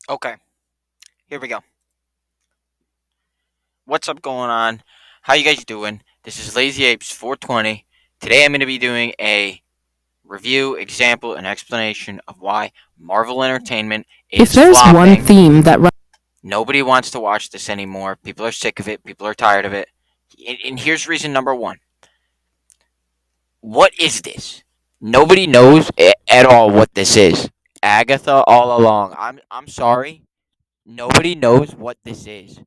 Okay, here we go. What's up going on? How you guys doing? This is Lazy Apes 420. Today I'm going to be doing a review, example, and explanation of why Marvel Entertainment If is there's one flopping. theme that Nobody wants to watch this anymore. People are sick of it. People are tired of it. And here's reason number one. What is this? Nobody knows at all what this is. Agatha all along. I'm sorry. Nobody knows what this is.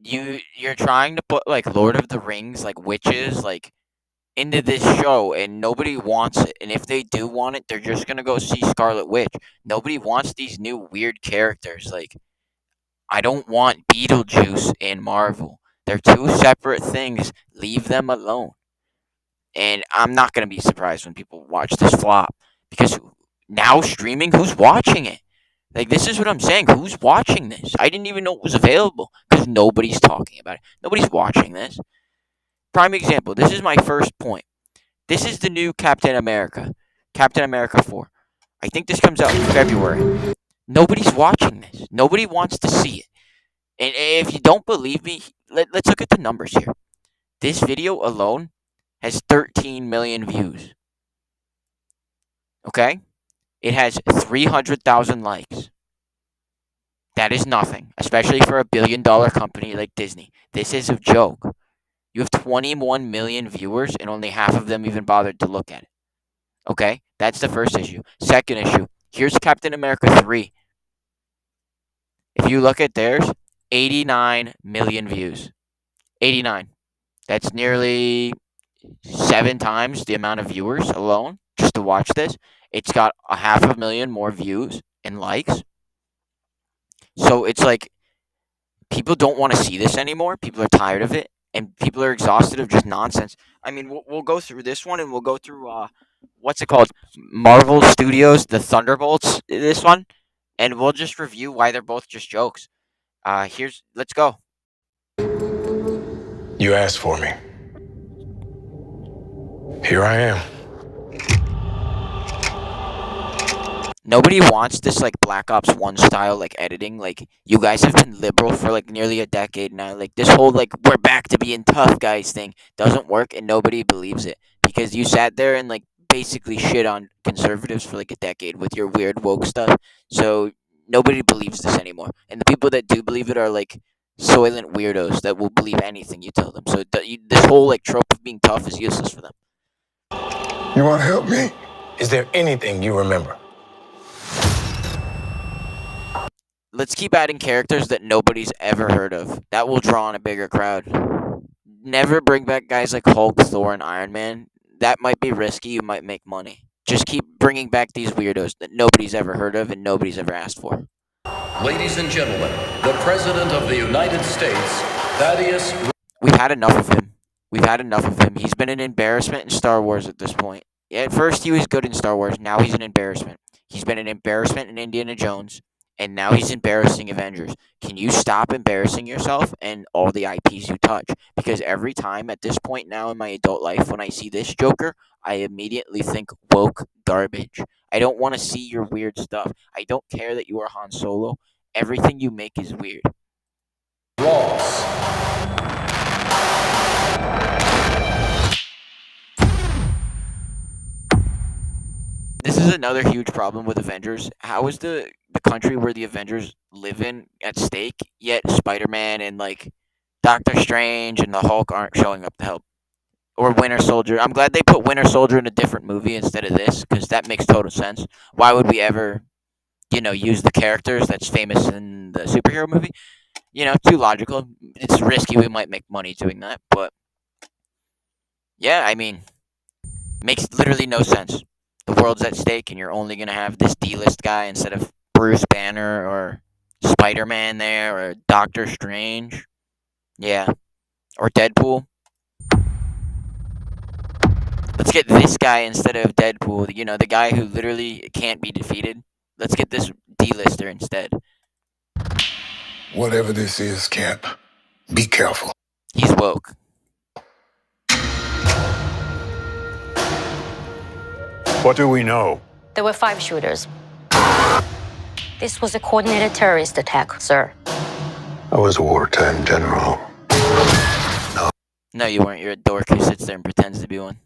You're trying to put like Lord of the Rings, like witches, like into this show, and nobody wants it. And if they do want it, they're just gonna go see Scarlet Witch. Nobody wants these new weird characters. Like, I don't want Beetlejuice in Marvel. They're two separate things. Leave them alone. And I'm not gonna be surprised when people watch this flop because now streaming, who's watching it? Like, this is what I'm saying. Who's watching this? I didn't even know it was available because nobody's talking about it. Nobody's watching this. Prime example. This is my first point. This is the new Captain America. Captain America 4. I think this comes out in February. Nobody's watching this. Nobody wants to see it. And if you don't believe me, let's look at the numbers here. This video alone has 13 million views. Okay? It has 300,000 likes. That is nothing, especially for a billion-dollar company like Disney. This is a joke. You have 21 million viewers, and only half of them even bothered to look at it. Okay? That's the first issue. Second issue. Here's Captain America 3. If you look at theirs, 89 million views. 89. That's nearly 7 times the amount of viewers alone just to watch this. It's got a half a million more views and likes. So it's like people don't want to see this anymore. People are tired of it, and people are exhausted of just nonsense. I mean, we'll go through this one, and we'll go through what's it called? Marvel Studios, the Thunderbolts. This one, and we'll just review why they're both just jokes. Let's go. You asked for me. Here I am. Nobody wants this like Black Ops 1 style like editing. Like, you guys have been liberal for like nearly a decade now. Like, this whole like we're back to being tough guys thing doesn't work, and nobody believes it because you sat there and like basically shit on conservatives for like a decade with your weird woke stuff. So nobody believes this anymore. And the people that do believe it are like soylent weirdos that will believe anything you tell them. So this whole like trope of being tough is useless for them. You want to help me? Is there anything you remember? Let's keep adding characters that nobody's ever heard of. That will draw in a bigger crowd. Never bring back guys like Hulk, Thor, and Iron Man. That might be risky. You might make money. Just keep bringing back these weirdos that nobody's ever heard of and nobody's ever asked for. Ladies and gentlemen, the President of the United States, Thaddeus. We've had enough of him. We've had enough of him. He's been an embarrassment in Star Wars at this point. At first, he was good in Star Wars. Now he's an embarrassment. He's been an embarrassment in Indiana Jones, and now he's embarrassing Avengers. Can you stop embarrassing yourself and all the IPs you touch? Because every time at this point now in my adult life, when I see this Joker, I immediately think woke garbage. I don't want to see your weird stuff. I don't care that you are Han Solo. Everything you make is weird. Ross. This is another huge problem with Avengers. How is the country where the Avengers live in at stake, yet Spider-Man and like Doctor Strange and the Hulk aren't showing up to help? Or Winter Soldier. I'm glad they put Winter Soldier in a different movie instead of this because that makes total sense. Why would we ever, use the characters that's famous in the superhero movie? Too logical. It's risky. We might make money doing that, but yeah, I mean, makes literally no sense. The world's at stake, and you're only gonna have this D-list guy instead of Bruce Banner or Spider-Man there or Doctor Strange. Yeah, or Deadpool. Let's get this guy instead of Deadpool. The guy who literally can't be defeated. Let's get this D-lister instead. Whatever this is, Cap, be careful. He's woke. What do we know? There were 5 shooters. This was a coordinated terrorist attack, sir. I was a wartime general. No, you weren't. You're a dork who sits there and pretends to be one.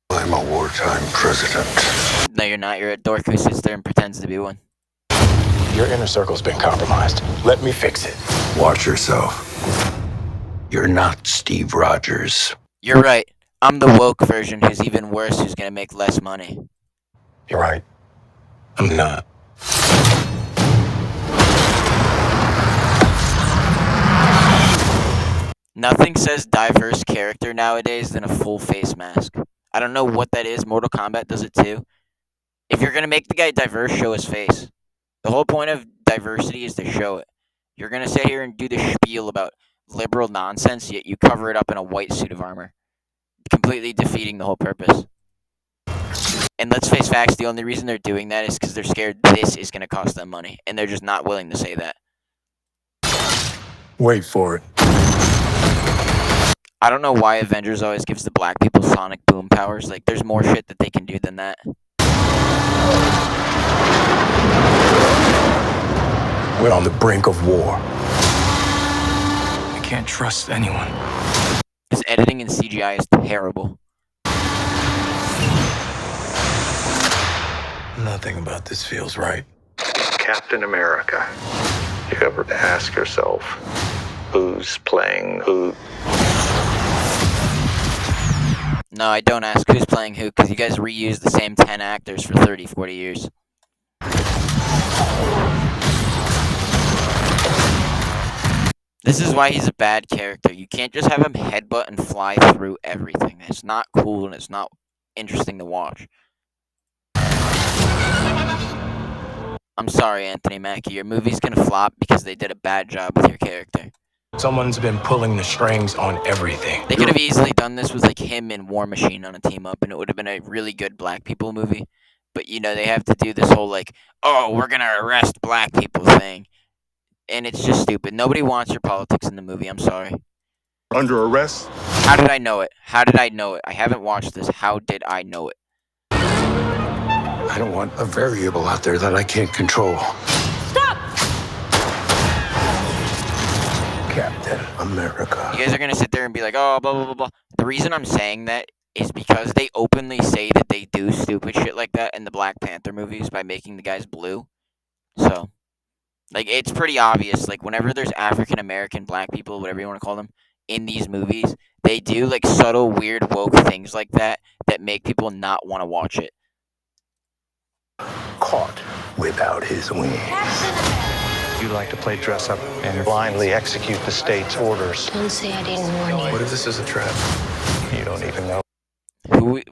I'm a wartime president. No, you're not. You're a dork who sits there and pretends to be one. Your inner circle's been compromised. Let me fix it. Watch yourself. You're not Steve Rogers. You're right. I'm the woke version who's even worse, who's gonna make less money. You're right. I'm not. Nothing says diverse character nowadays than a full face mask. I don't know what that is. Mortal Kombat does it too. If you're gonna make the guy diverse, show his face. The whole point of diversity is to show it. You're gonna sit here and do the spiel about liberal nonsense, yet you cover it up in a white suit of armor, completely defeating the whole purpose. And let's face facts, the only reason they're doing that is because they're scared this is gonna cost them money, and they're just not willing to say that. Wait for it. I don't know why Avengers always gives the black people sonic boom powers. Like, there's more shit that they can do than that. We're on the brink of war. I can't trust anyone. This editing and CGI is terrible. Nothing about this feels right. Captain America. You ever ask yourself, who's playing who? No, I don't ask who's playing who, because you guys reuse the same 10 actors for 30, 40 years. This is why he's a bad character. You can't just have him headbutt and fly through everything. It's not cool and it's not interesting to watch. I'm sorry, Anthony Mackie. Your movie's gonna flop because they did a bad job with your character. Someone's been pulling the strings on everything. They could have easily done this with like him and War Machine on a team up, and it would have been a really good black people movie. But you know, they have to do this whole like, oh, we're gonna arrest black people thing, and it's just stupid. Nobody wants your politics in the movie. I'm sorry. Under arrest? How did I know it? How did I know it? I haven't watched this. How did I know it? I don't want a variable out there that I can't control. Stop! Captain America. You guys are gonna sit there and be like, oh, blah blah blah blah. The reason I'm saying that is because they openly say that they do stupid shit like that in the Black Panther movies by making the guys blue. So, like, it's pretty obvious. Like, whenever there's African American black people, whatever you want to call them, in these movies, they do like subtle, weird, woke things like that that make people not want to watch it. Caught without his wings. You like to play dress up and blindly execute the state's orders. Don't say I didn't warn you. What if this is a trap? You don't even know.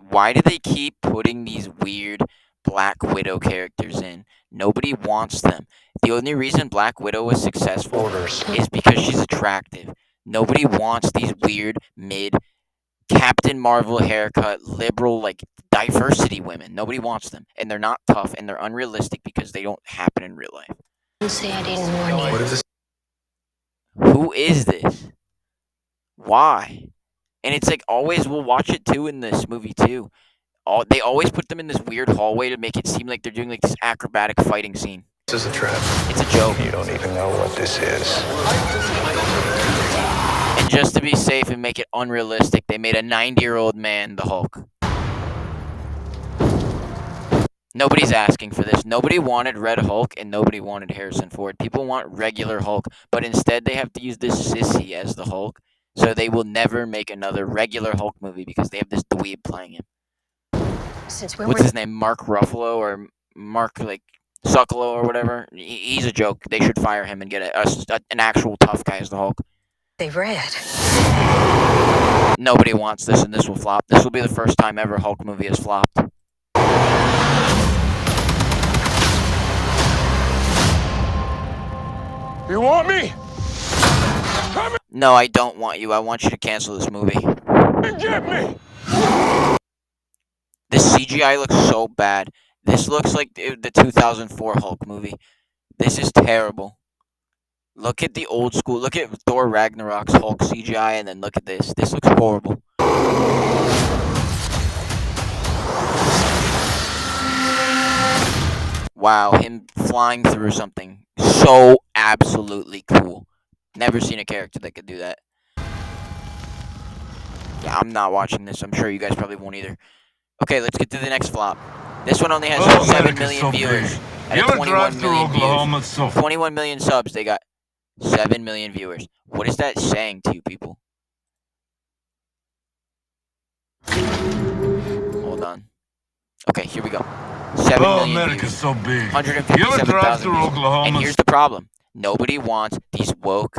Why do they keep putting these weird Black Widow characters in? Nobody wants them. The only reason Black Widow was successful Orders. is because she's attractive. Nobody wants these weird mid Captain Marvel haircut liberal like diversity women. Nobody wants them, and they're not tough and they're unrealistic because they don't happen in real life. Don't say I didn't warn you. What if this? Who is this? Why? And it's like always we'll watch it too in this movie too. They always put them in this weird hallway to make it seem like they're doing like this acrobatic fighting scene. This is a trap. It's a joke. You don't even know what this is. And just to be safe and make it unrealistic, they made a 90-year-old man the Hulk. Nobody's asking for this. Nobody wanted Red Hulk and nobody wanted Harrison Ford. People want regular Hulk, but instead they have to use this sissy as the Hulk. So they will never make another regular Hulk movie because they have this dweeb playing him. Since when What's were his name? Mark Ruffalo or Mark like Suckalo or whatever. He's a joke. They should fire him and get an actual tough guy as the Hulk. they read? Nobody wants this, and this will flop. This will be the first time ever Hulk movie has flopped. You want me? No, I don't want you. I want you to cancel this movie. Get me! This CGI looks so bad. This looks like the 2004 Hulk movie. This is terrible. Look at the old school. Look at Thor Ragnarok's Hulk CGI, and then look at this. This looks horrible. Wow, him flying through something. So absolutely cool. Never seen a character that could do that. Yeah, I'm not watching this. I'm sure you guys probably won't either. Okay, let's get to the next flop. This one only has 7 million viewers out of 21 million views. 21 million subs, they got 7 million viewers. What is that saying to you people? Hold on. Okay, here we go. 7 million views. so big. 157,000 views. And here's the problem. Nobody wants these woke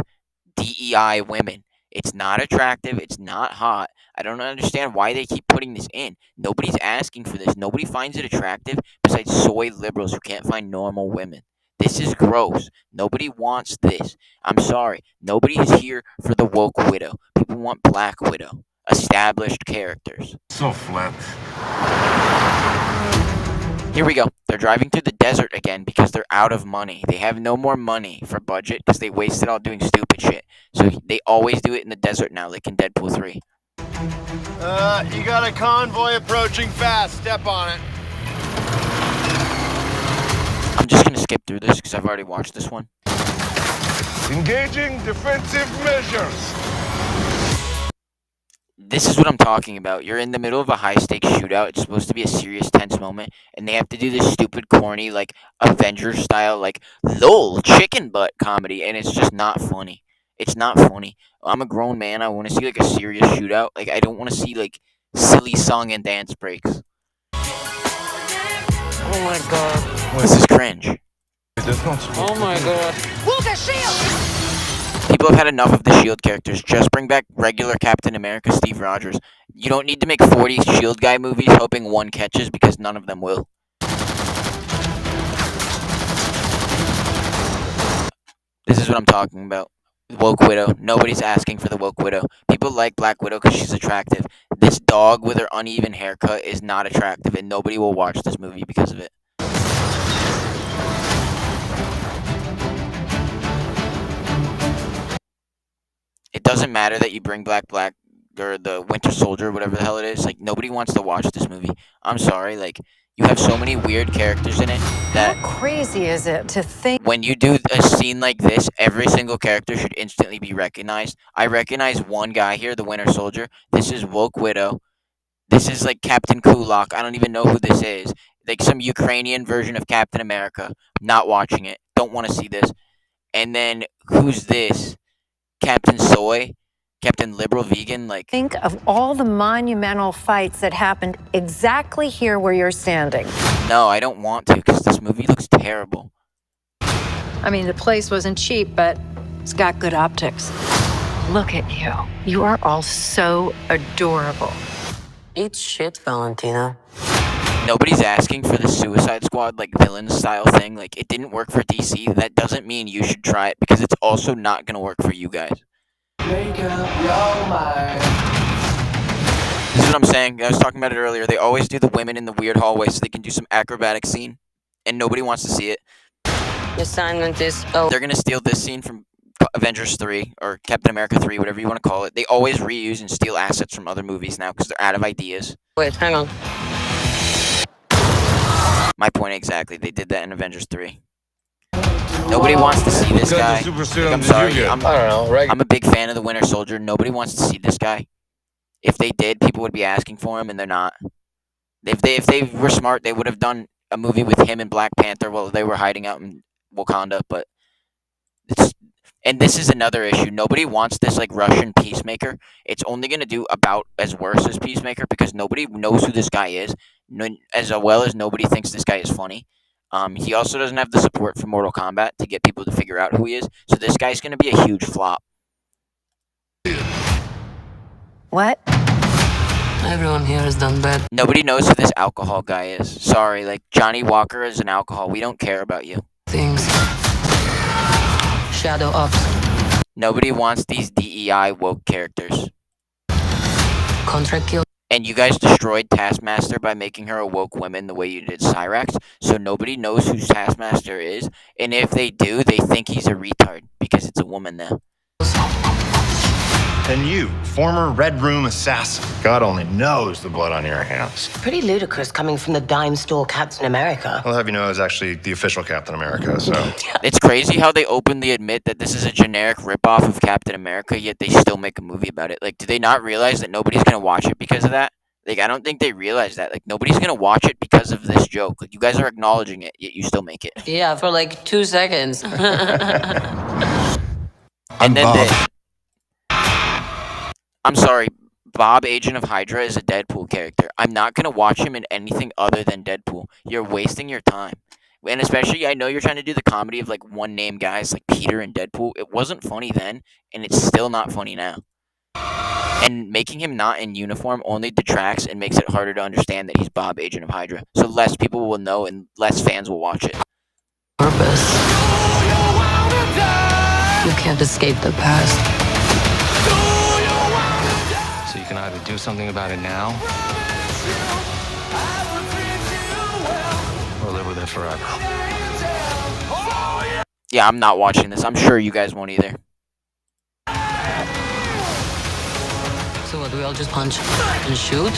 DEI women. It's not attractive. It's not hot. I don't understand why they keep putting this in. Nobody's asking for this. Nobody finds it attractive besides soy liberals who can't find normal women. This is gross. Nobody wants this. I'm sorry. Nobody is here for the woke widow. People want Black Widow. Established characters. So flat. Here we go. They're driving through the desert again because they're out of money. They have no more money for budget because they wasted all doing stupid shit. So they always do it in the desert now, like in Deadpool 3. You got a convoy approaching fast. Step on it. I'm just going to skip through this because I've already watched this one. Engaging defensive measures. This is what I'm talking about. You're in the middle of a high-stakes shootout. It's supposed to be a serious, tense moment, and they have to do this stupid, corny, like, Avengers-style, like, lol, chicken butt comedy, and it's just not funny. It's not funny. I'm a grown man. I want to see, like, a serious shootout. Like, I don't want to see, like, silly song and dance breaks. Oh my god. This is cringe. Oh my god. Walker, shield! People have had enough of the S.H.I.E.L.D. characters. Just bring back regular Captain America Steve Rogers. You don't need to make 40 S.H.I.E.L.D. guy movies hoping one catches because none of them will. This is what I'm talking about. Woke Widow. Nobody's asking for the Woke Widow. People like Black Widow because she's attractive. This dog with her uneven haircut is not attractive, and nobody will watch this movie because of it. It doesn't matter that you bring Black or the Winter Soldier, whatever the hell it is. Like, nobody wants to watch this movie. I'm sorry. Like, you have so many weird characters in it that How crazy is it to think when you do a scene like this, every single character should instantly be recognized. I recognize one guy here, the Winter Soldier. This is Woke Widow. This is like Captain Kulak. I don't even know who this is. Like some Ukrainian version of Captain America. Not watching it. Don't want to see this. And then who's this? Captain Soy? Captain Liberal Vegan? Like, of all the monumental fights that happened exactly here where you're standing? no, I don't want to because this movie looks terrible. I mean, the place wasn't cheap, but it's got good optics. Look at you. You are all so adorable. Eat shit, Valentina. Nobody's asking for the Suicide Squad, like, villain style thing. Like, it didn't work for DC. That doesn't mean you should try it because it's also not going to work for you guys. Make up your mind. This is what I'm saying. I was talking about it earlier. They always do the women in the weird hallway so they can do some acrobatic scene, and nobody wants to see it. The assignment is over. They're going to steal this scene from Avengers 3 or Captain America 3, whatever you want to call it. They always reuse and steal assets from other movies now because they're out of ideas. Wait, hang on. My point exactly. They did that in Avengers 3. Nobody wants to see this guy. Like, I'm sorry. I don't know, right? I'm a big fan of the Winter Soldier. Nobody wants to see this guy. If they did, people would be asking for him, and they're not. If they were smart, they would have done a movie with him and Black Panther while they were hiding out in Wakanda. But and this is another issue. Nobody wants this like Russian Peacemaker. It's only gonna do about as worse as Peacemaker because nobody knows who this guy is, as well as nobody thinks this guy is funny. He also doesn't have the support from Mortal Kombat to get people to figure out who he is. So this guy's gonna be a huge flop. What? Everyone here has done bad Nobody knows who this alcohol guy is. Sorry, like Johnny Walker is an alcohol. We don't care about you. things. Shadow Ops. Nobody wants these DEI woke characters. Contract kill. And you guys destroyed Taskmaster by making her a woke woman the way you did Cyrax. So nobody knows who Taskmaster is. And if they do, they think he's a retard because it's a woman now. And you Former Red Room assassin. God only knows the blood on your hands. Pretty ludicrous coming from the dime store Captain America. I'll have you know I was actually the official Captain America, so. It's crazy how they openly admit that this is a generic ripoff of Captain America, yet they still make a movie about it. Like, do they not realize that nobody's gonna watch it because of that? Like, I don't think they realize that. Like, nobody's gonna watch it because of this joke. Like, you guys are acknowledging it, yet you still make it. Yeah, for like 2 seconds. And then this. I'm sorry, Bob, Agent of Hydra, is a Deadpool character. I'm not gonna watch him in anything other than Deadpool. You're wasting your time. And especially, I know you're trying to do the comedy of, like, one-name guys like Peter and Deadpool. It wasn't funny then, and it's still not funny now. And making him not in uniform only detracts and makes it harder to understand that he's Bob, Agent of Hydra. So less people will know and less fans will watch it. Purpose. You can't escape the past. So you can either do something about it now, or live with it forever. Yeah, I'm not watching this. I'm sure you guys won't either. So what, do we all just punch and shoot?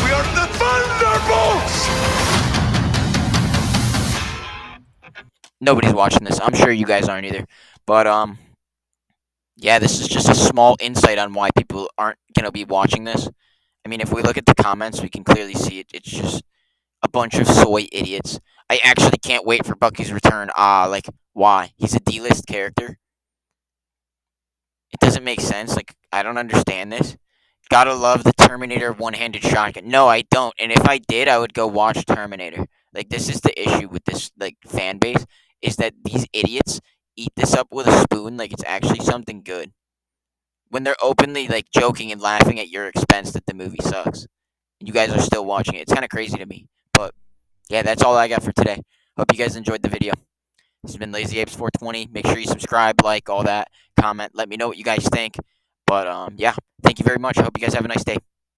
We are the Thunderbolts! Nobody's watching this. I'm sure you guys aren't either. But, yeah, this is just a small insight on why people aren't going to be watching this. I mean, if we look at the comments, we can clearly see it. It's just a bunch of soy idiots. I actually can't wait for Bucky's return. Like, why? He's a D-list character. It doesn't make sense. Like, I don't understand this. Gotta love the Terminator one-handed shotgun. No, I don't. And if I did, I would go watch Terminator. Like, this is the issue with this, like, fan base, is that these idiots eat this up with a spoon like it's actually something good. When they're openly, like, joking and laughing at your expense that the movie sucks. And you guys are still watching it. It's kind of crazy to me. But, yeah, that's all I got for today. Hope you guys enjoyed the video. This has been Lazy Apes 420. Make sure you subscribe, like, all that. Comment. Let me know what you guys think. But, yeah, thank you very much. I hope you guys have a nice day.